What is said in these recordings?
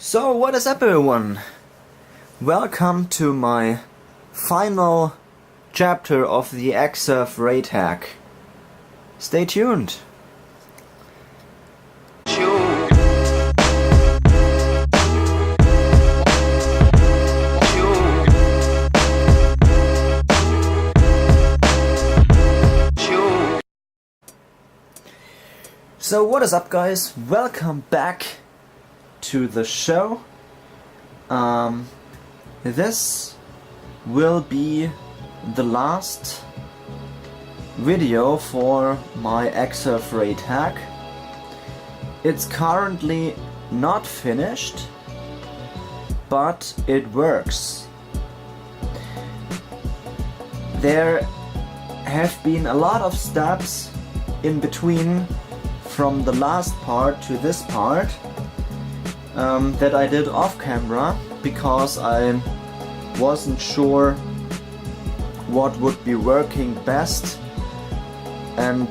So what is up, everyone? Welcome to my final chapter of the Xserve raid hack. Stay tuned. So what is up, guys? Welcome back to the show. This will be the last video for my Xserve raid hack. It's currently not finished, but it works. There have been a lot of steps in between from the last part to this part that I did off camera because I wasn't sure what would be working best, and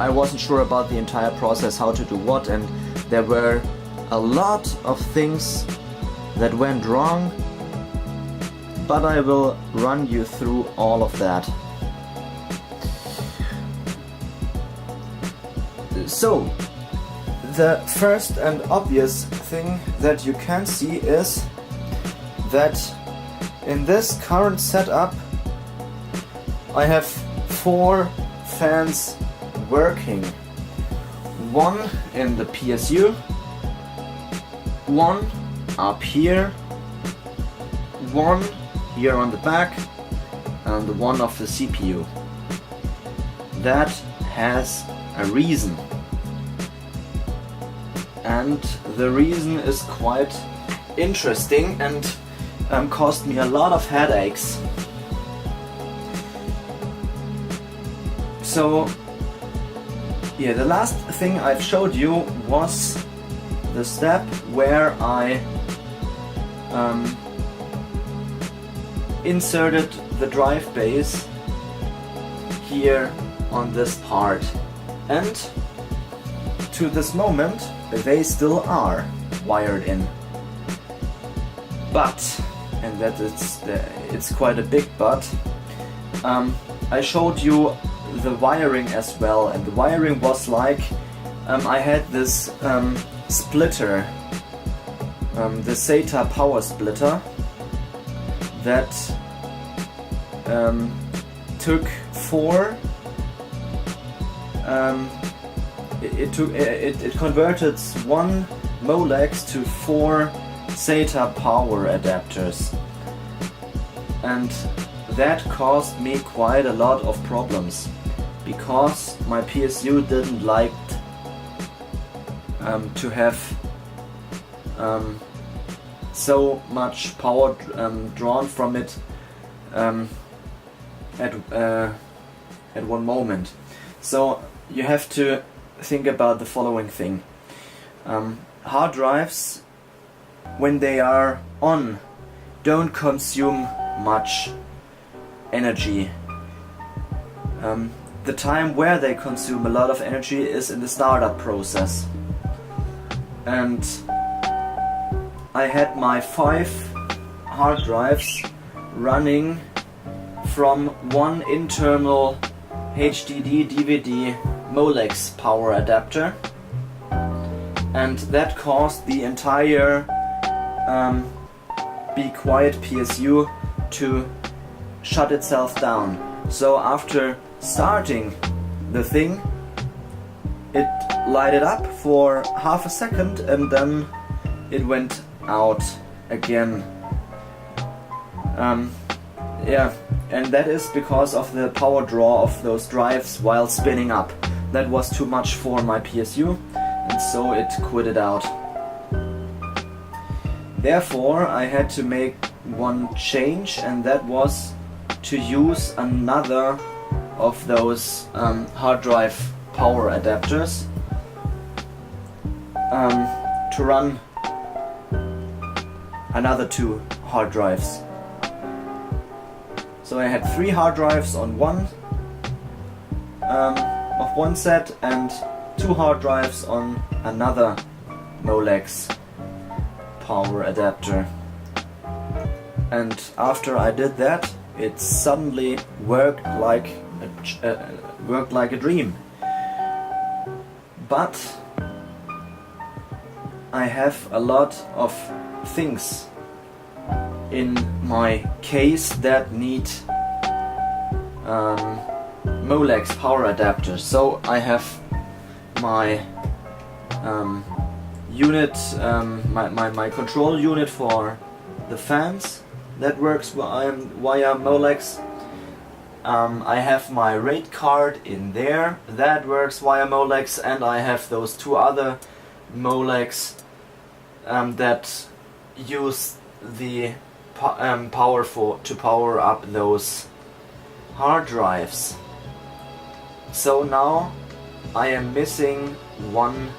I wasn't sure about the entire process, how to do what, and there were a lot of things that went wrong, but I will run you through all of that. So, the first and obvious thing that you can see is that in this current setup I have 4 fans working. One in the PSU, one up here, one here on the back, and one of the CPU. That has a reason. And the reason is quite interesting and caused me a lot of headaches. So yeah, the last thing I've showed you was the step where I inserted the drive base here on this part, and to this moment they still are wired in. But, and that it's quite a big but, I showed you the wiring as well, and the wiring was like, I had this splitter, the SATA power splitter, that took 4 it converted 1 Molex to 4 SATA power adapters, and that caused me quite a lot of problems because my PSU didn't like to have so much power drawn from it at one moment. So you have to think about the following thing. Hard drives, when they are on, don't consume much energy. The time where they consume a lot of energy is in the startup process. And I had my 5 hard drives running from one internal HDD DVD Molex power adapter, and that caused the entire Be Quiet PSU to shut itself down. So after starting the thing, it lighted up for half a second and then it went out again. Yeah, and that is because of the power draw of those drives while spinning up. That was too much for my PSU, and so it quitted out. Therefore, I had to make one change, and that was to use another of those hard drive power adapters to run another 2 hard drives. So I had 3 hard drives on one of one set and 2 hard drives on another Molex power adapter. And after I did that, it suddenly worked like a dream. But I have a lot of things in my case that need Molex power adapters. So I have my unit, my control unit for the fans that works via Molex. I have my RAID card in there that works via Molex, and I have those 2 other Molex that use the power to power up those hard drives. So now I am missing 1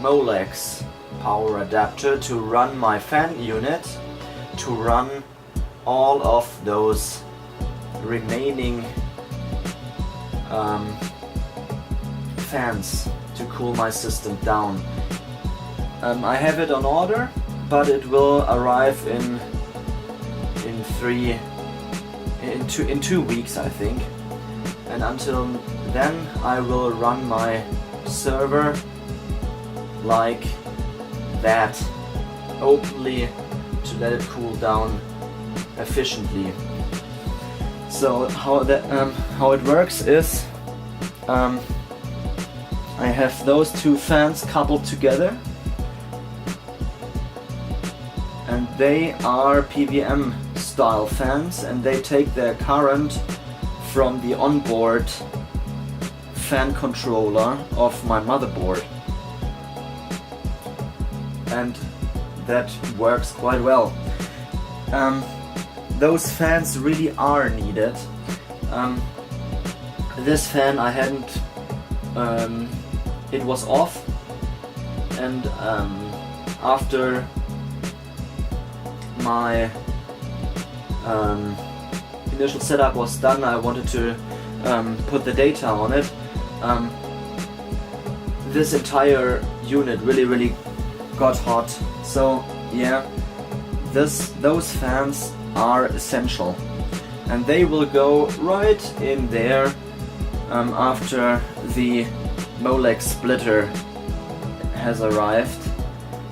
Molex power adapter to run my fan unit, to run all of those remaining fans to cool my system down. I have it on order, but it will arrive in 2 weeks, I think. And until then I will run my server like that, openly, to let it cool down efficiently. So how it works is, I have those 2 fans coupled together, and they are PWM style fans, and they take their current from the onboard fan controller of my motherboard, and that works quite well. Those fans really are needed. This fan I hadn't, it was off, and after my initial setup was done, I wanted to put the data on it. This entire unit really got hot. So yeah, those fans are essential, and they will go right in there after the Molex splitter has arrived.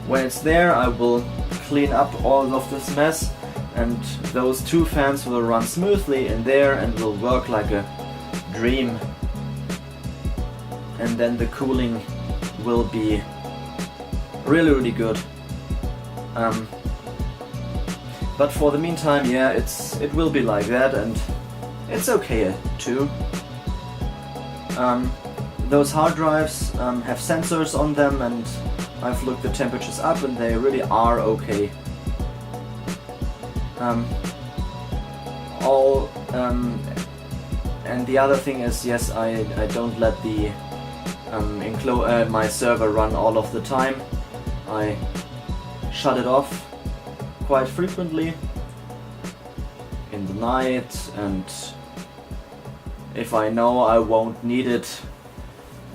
When it's there, I will clean up all of this mess, and those 2 fans will run smoothly in there and will work like a dream. And then the cooling will be really good. But for the meantime, yeah, it will be like that, and it's okay too. Those hard drives have sensors on them, and I've looked the temperatures up, and they really are okay. And the other thing is, yes, I don't let the my server run all of the time. I shut it off quite frequently in the night, and if I know I won't need it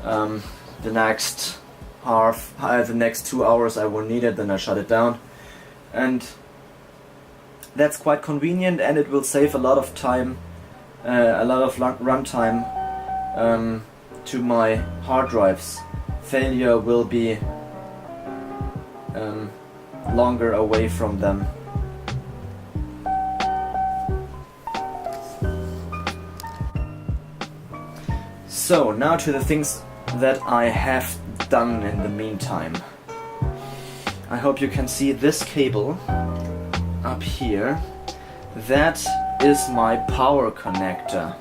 the next 2 hours I won't need it, then I shut it down. And that's quite convenient, and it will save a lot of time, a lot of run time to my hard drives. Failure will be longer away from them. So now to the things that I have done in the meantime. I hope you can see this cable up here. That is my power connector.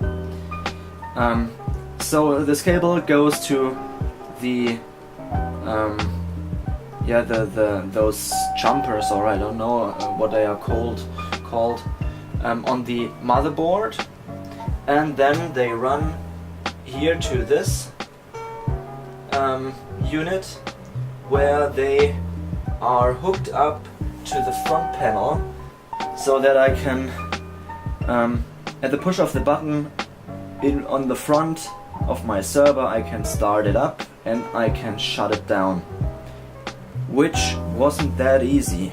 So this cable goes to the those jumpers, or I don't know what they are called on the motherboard, and then they run here to this unit, where they are hooked up to the front panel, so that I can at the push of the button on the front of my server I can start it up and I can shut it down, which wasn't that easy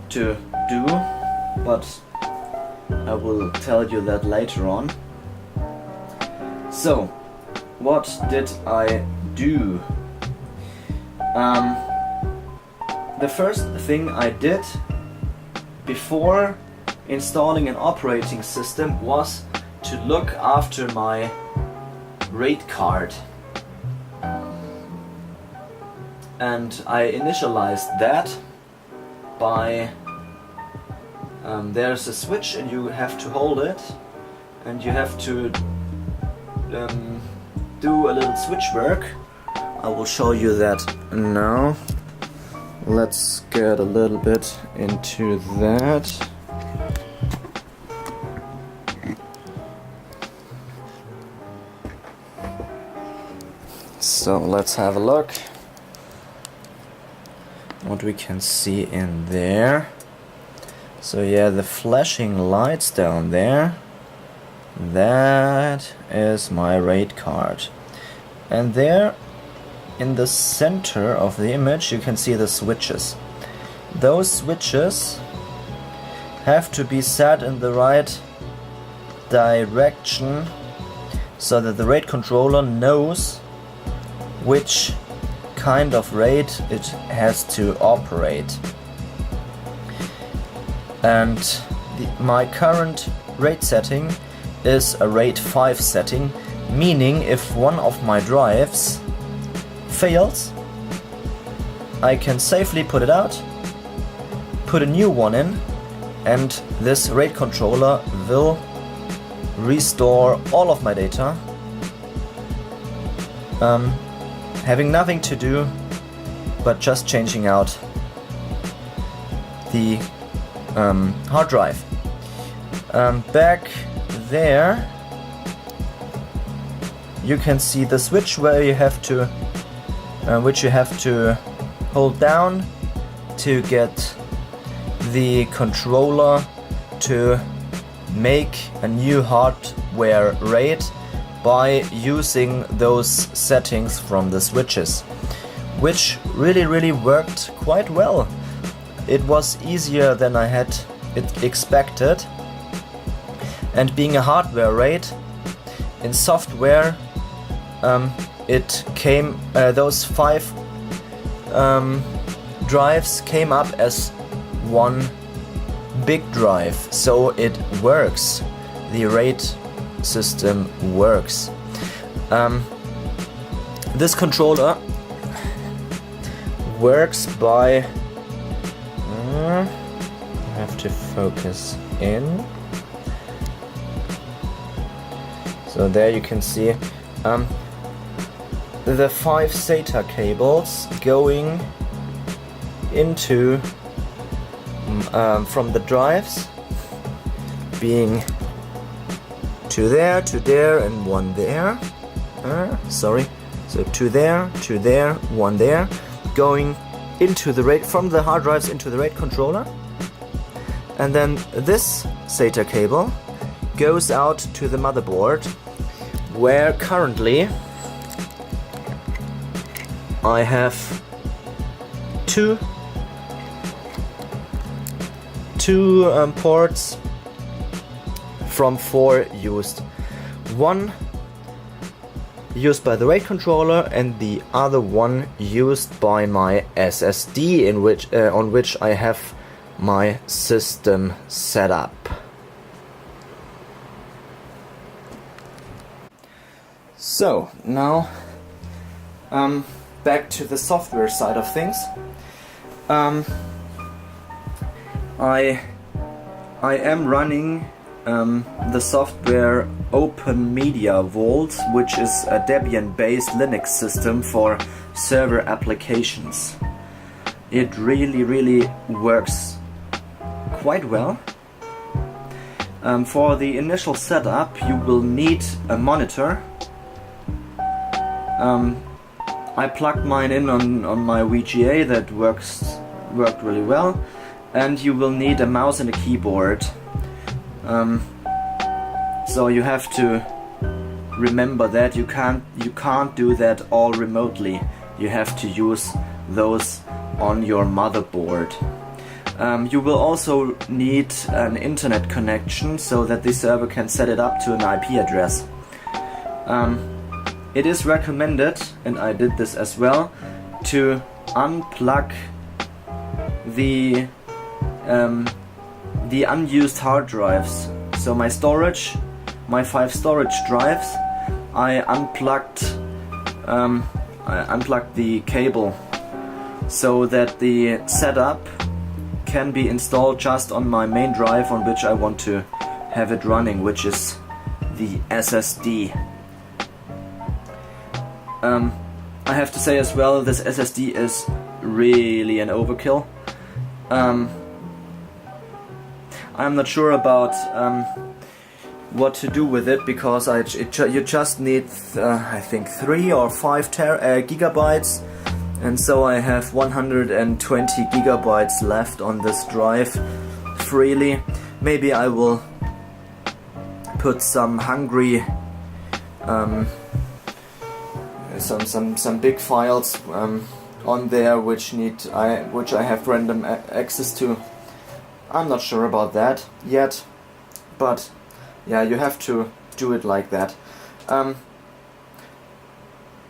to do, but I will tell you that later on. So, what did I do? The first thing I did before installing an operating system was to look after my RAID card. And I initialized that by there's a switch and you have to hold it and you have to do a little switch work. I will show you that now. Let's get a little bit into that. So let's have a look what we can see in there. So yeah, the flashing lights down there, that is my RAID card. And there in the center of the image you can see the switches. Those switches have to be set in the right direction so that the RAID controller knows which kind of RAID it has to operate. And my current RAID setting is a RAID 5 setting, meaning if one of my drives fails, I can safely put it out, put a new one in, and this RAID controller will restore all of my data, having nothing to do but just changing out the hard drive. Back there you can see the switch where you have to which you have to hold down to get the controller to make a new hardware RAID by using those settings from the switches, which really worked quite well. It was easier than I had expected, and being a hardware RAID, in software it came, those 5 drives came up as one big drive, so it works. The RAID system works. This controller works by I have to focus in. So there you can see the 5 SATA cables going into from the drives, being 2 there, 2 there, and 1 there. Sorry. So 2 there, 2 there, 1 there, going into the RAID, from the hard drives into the RAID controller. And then this SATA cable goes out to the motherboard, where currently I have two ports from 4 used. One used by the RAID controller and the other one used by my SSD, in which on which I have my system set up. So now back to the software side of things. I am running the software Open Media Vault, which is a Debian-based Linux system for server applications. It really works quite well. For the initial setup you will need a monitor. I plugged mine in on my VGA, that worked really well, and you will need a mouse and a keyboard. So you have to remember that you can't do that all remotely. You have to use those on your motherboard. You will also need an internet connection so that the server can set it up to an IP address. It is recommended, and I did this as well, to unplug the unused hard drives. So my storage, my 5 storage drives, I unplugged the cable so that the setup can be installed just on my main drive on which I want to have it running, which is the SSD. I have to say as well, this SSD is really an overkill. I'm not sure about what to do with it, because you just need I think 3 or 5 gigabytes, and so I have 120 gigabytes left on this drive freely. Maybe I will put some hungry some big files on there which I have random access to. I'm not sure about that yet, but yeah, you have to do it like that.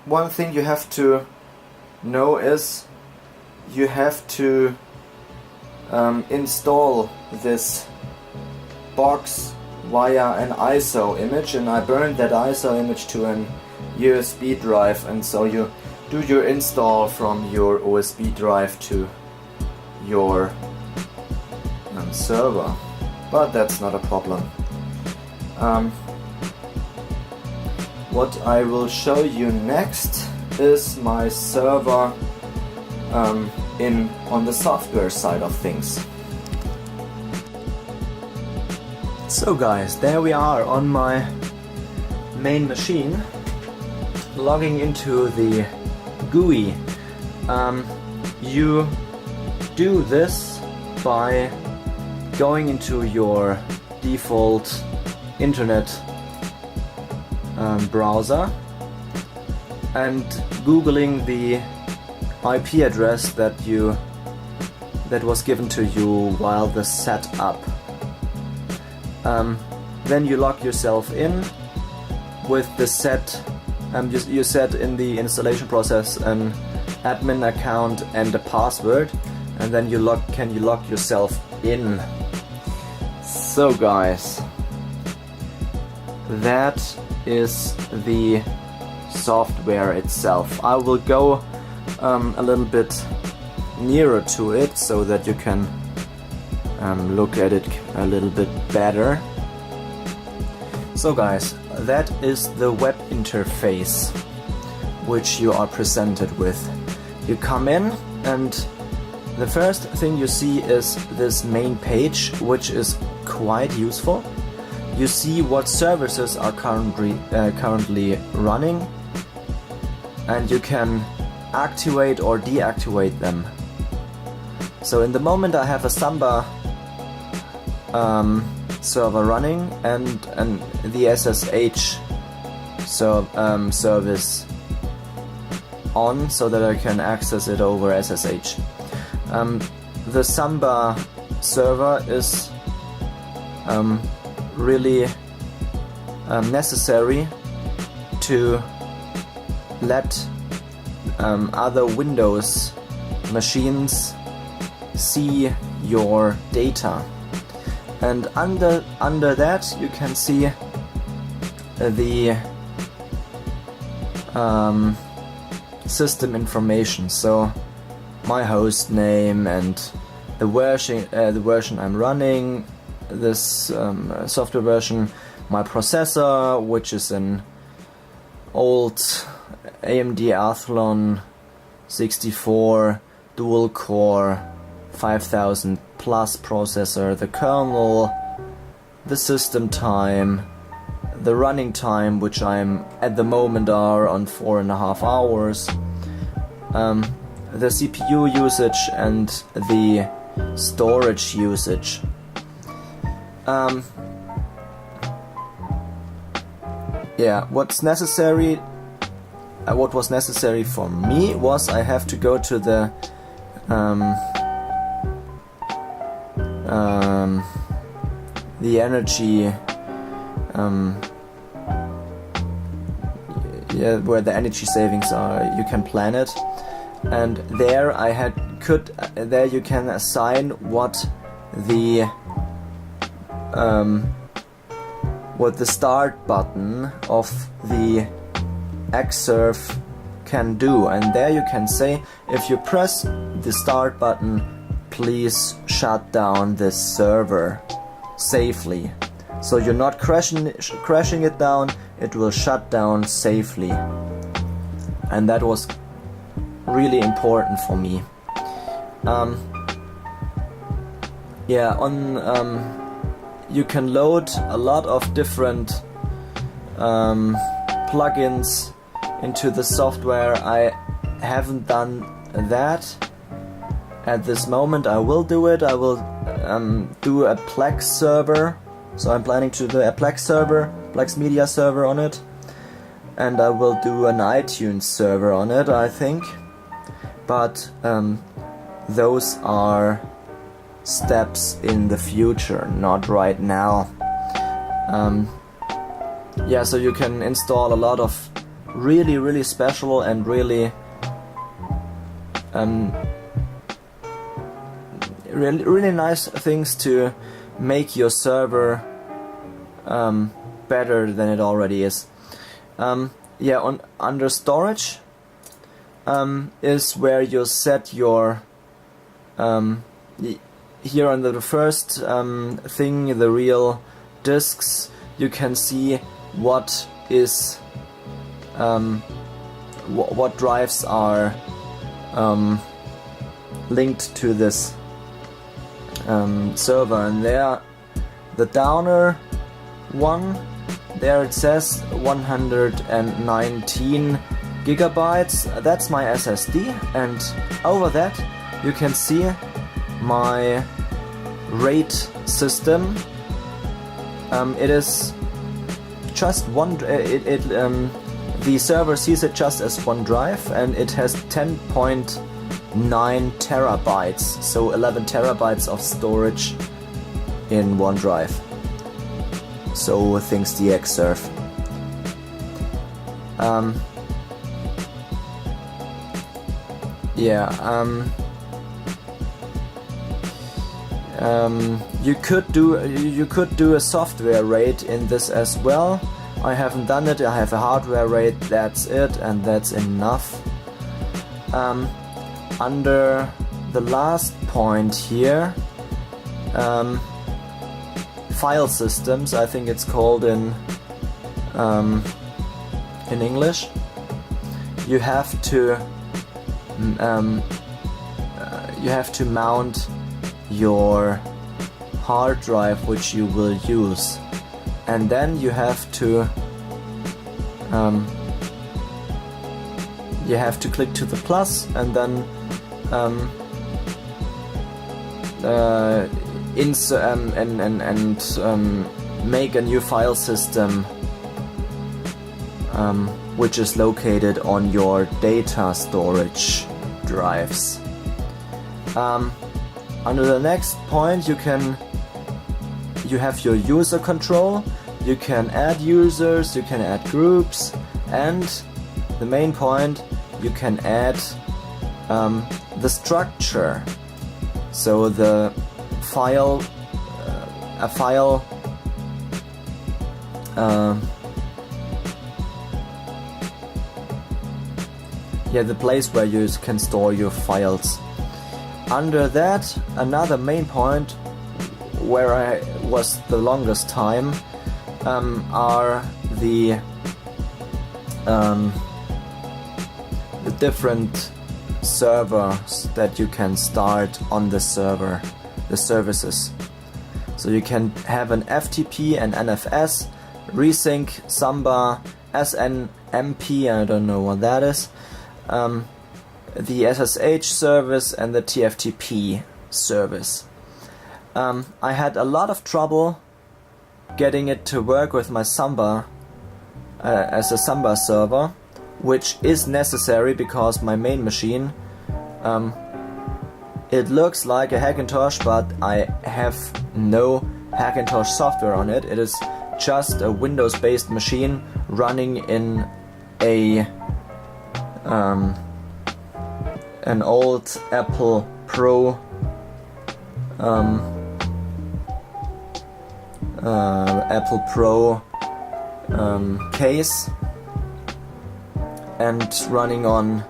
One thing you have to know is you have to install this box via an ISO image, and I burned that ISO image to an USB drive, and so you do your install from your USB drive to your server, but that's not a problem. What I will show you next is my server on the software side of things. So guys, there we are on my main machine, logging into the GUI. You do this by going into your default internet browser and googling the IP address that was given to you while the setup. Then you log yourself in with the you set in the installation process an admin account and a password, and then you can log yourself in. So guys, that is the software itself. I will go a little bit nearer to it so that you can look at it a little bit better. So guys, that is the web interface which you are presented with. You come in, and the first thing you see is this main page, which is quite useful. You see what services are currently running, and you can activate or deactivate them. So in the moment I have a Samba server running and the SSH service on, so that I can access it over SSH. The Samba server is really necessary to let other Windows machines see your data, and under that you can see the system information. So my host name and the version I'm running, this software version, my processor, which is an old AMD Athlon 64 dual core 5000 plus processor, the kernel, the system time, the running time, which I'm at the moment are on 4.5 hours, the CPU usage and the storage usage. yeah, what was necessary for me was I have to go to the energy yeah, where the energy savings are. You can plan it, and there there you can assign what the start button of the Xserve can do, and there you can say, if you press the start button, please shut down this server safely. So you're not crashing it down, it will shut down safely. And that was really important for me. You can load a lot of different plugins into the software. I haven't done that at this moment. I will do it. I will do a Plex server. So I'm planning to do a Plex server, Plex media server on it, and I will do an iTunes server on it, I think. But those are steps in the future, not right now. Yeah, so you can install a lot of really special and really nice things to make your server better than it already is. Yeah, under storage is where you set your here under the first thing, the real disks, you can see what is what drives are linked to this server, and there the downer one, there it says 119 gigabytes, that's my SSD, and over that you can see my RAID system. It is just one, the server sees it just as one drive, and it has 10.9 terabytes, so 11 terabytes of storage in one drive. So thanks the Xserve. You could do a software RAID in this as well. I haven't done it. I have a hardware RAID. That's it, and that's enough. Under the last point here, file systems, I think it's called in English. You have to mount your hard drive which you will use, and then you have to click to the plus, and then make a new file system which is located on your data storage drives. Under the next point, you have your user control. You can add users, you can add groups, and the main point, you can add the structure. So the file, the place where you can store your files. Under that, another main point where I was the longest time are the different servers that you can start on the server, the services. So you can have an FTP, an NFS, Resync, Samba, SNMP, I don't know what that is, the SSH service, and the TFTP service. I had a lot of trouble getting it to work with my Samba as a Samba server, which is necessary because my main machine, it looks like a Hackintosh, but I have no Hackintosh software on it. It is just a Windows-based machine running in a an old Apple Pro case, and running on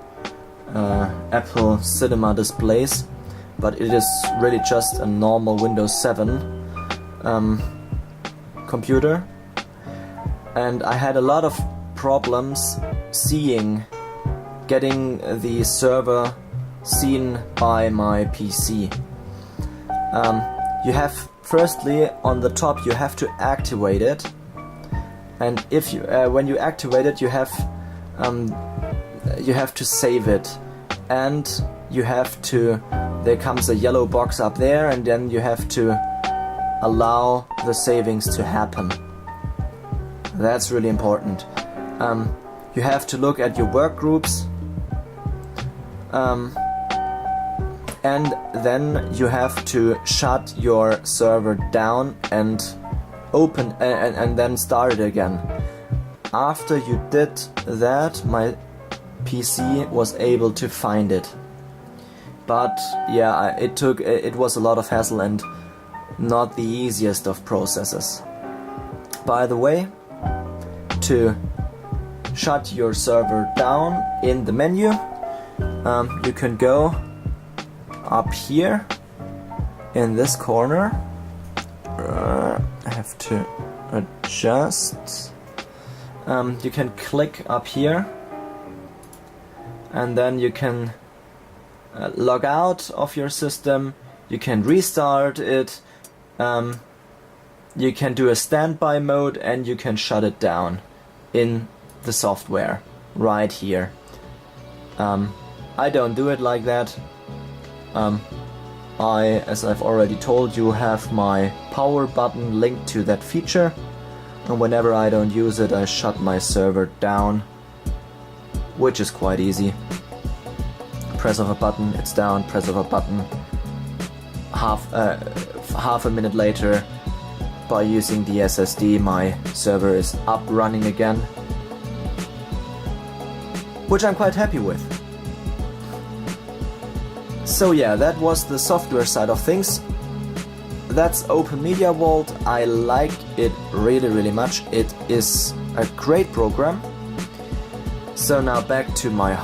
Apple Cinema displays, but it is really just a normal Windows 7 computer, and I had a lot of problems getting the server seen by my PC. You have, firstly, on the top you have to activate it, and if you when you activate it, you have to save it, and you have to, there comes a yellow box up there, and then you have to allow the savings to happen. That's really important. You have to look at your work groups, and then you have to shut your server down and open and then start it again. After you did that, my PC was able to find it. But yeah, it was a lot of hassle and not the easiest of processes. By the way, to shut your server down in the menu, you can go up here in this corner. I have to adjust. You can click up here, and then you can log out of your system. You can restart it. You can do a standby mode, and you can shut it down in the software right here. I don't do it like that. As I've already told you, have my power button linked to that feature, and whenever I don't use it, I shut my server down, which is quite easy. Press of a button, it's down. Press of a button, half a minute later, by using the SSD, my server is up running again, which I'm quite happy with. So yeah, that was the software side of things. That's Open Media Vault. I like it really much. It is a great program. So now back to my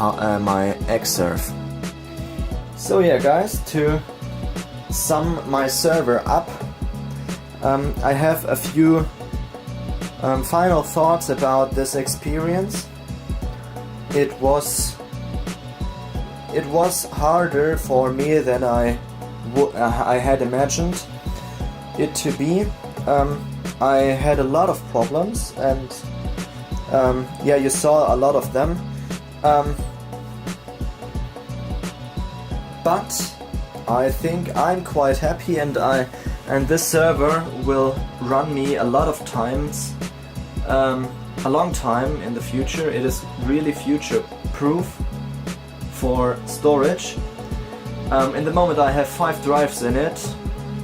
Xserve. So yeah, guys, to sum my server up, I have a few final thoughts about this experience. It was harder for me than I had imagined it to be. I had a lot of problems, and yeah, you saw a lot of them. But I think I'm quite happy, and this server will run me a lot of times, a long time in the future. It is really future-proof for storage. In the moment I have 5 drives in it.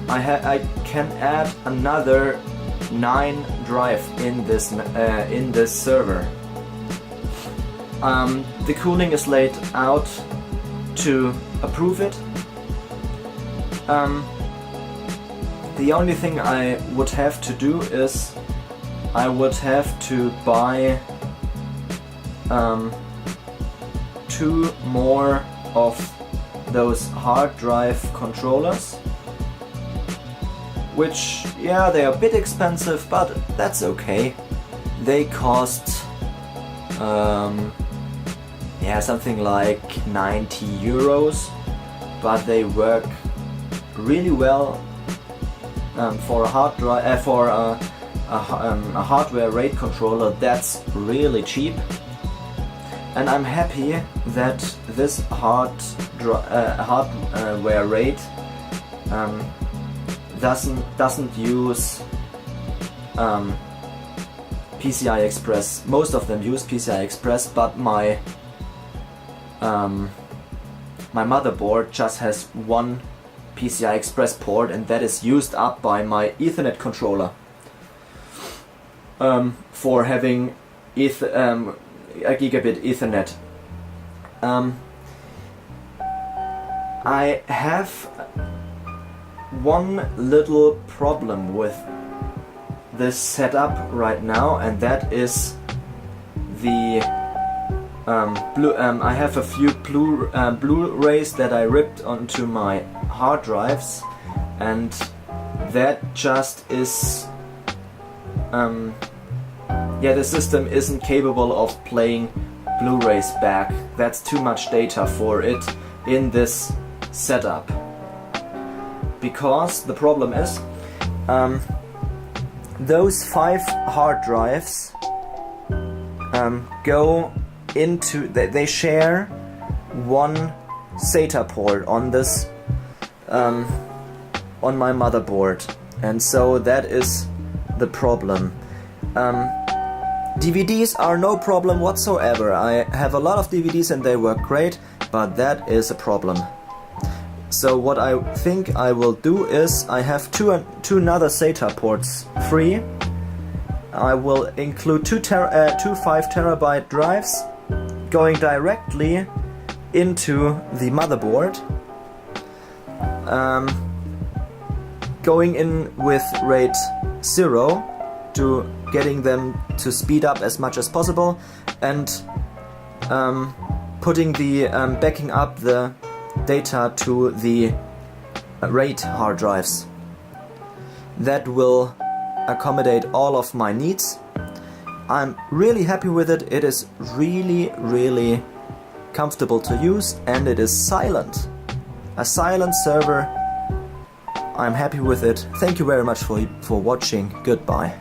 I can add another 9 drive in this server. The cooling is laid out to approve it. The only thing I would have to do is I would have to buy 2 more of those hard drive controllers, which, yeah, they are a bit expensive, but that's okay. They cost yeah, something like 90 euros, but they work really well for a hard drive, for a hardware RAID controller. That's really cheap, and I'm happy that this hardware RAID doesn't use PCI Express. Most of them use PCI Express, but my my motherboard just has one PCI Express port, and that is used up by my Ethernet controller for having a gigabit Ethernet. I have one little problem with this setup right now, and that is the I have a few Blu-rays that I ripped onto my hard drives, and that just is yeah, the system isn't capable of playing Blu-rays back. That's too much data for it in this setup. Because the problem is, those 5 hard drives go into, they share one SATA port on this, on my motherboard, and so that is the problem. DVDs are no problem whatsoever. I have a lot of DVDs and they work great, but that is a problem. So what I think I will do is, I have two another SATA ports free. I will include two 5 terabyte drives going directly into the motherboard, going in with rate 0 to getting them to speed up as much as possible, and putting the backing up the data to the RAID hard drives. That will accommodate all of my needs. I'm really happy with it. It is really comfortable to use, and it is silent. A silent server. I'm happy with it. Thank you very much for watching. Goodbye.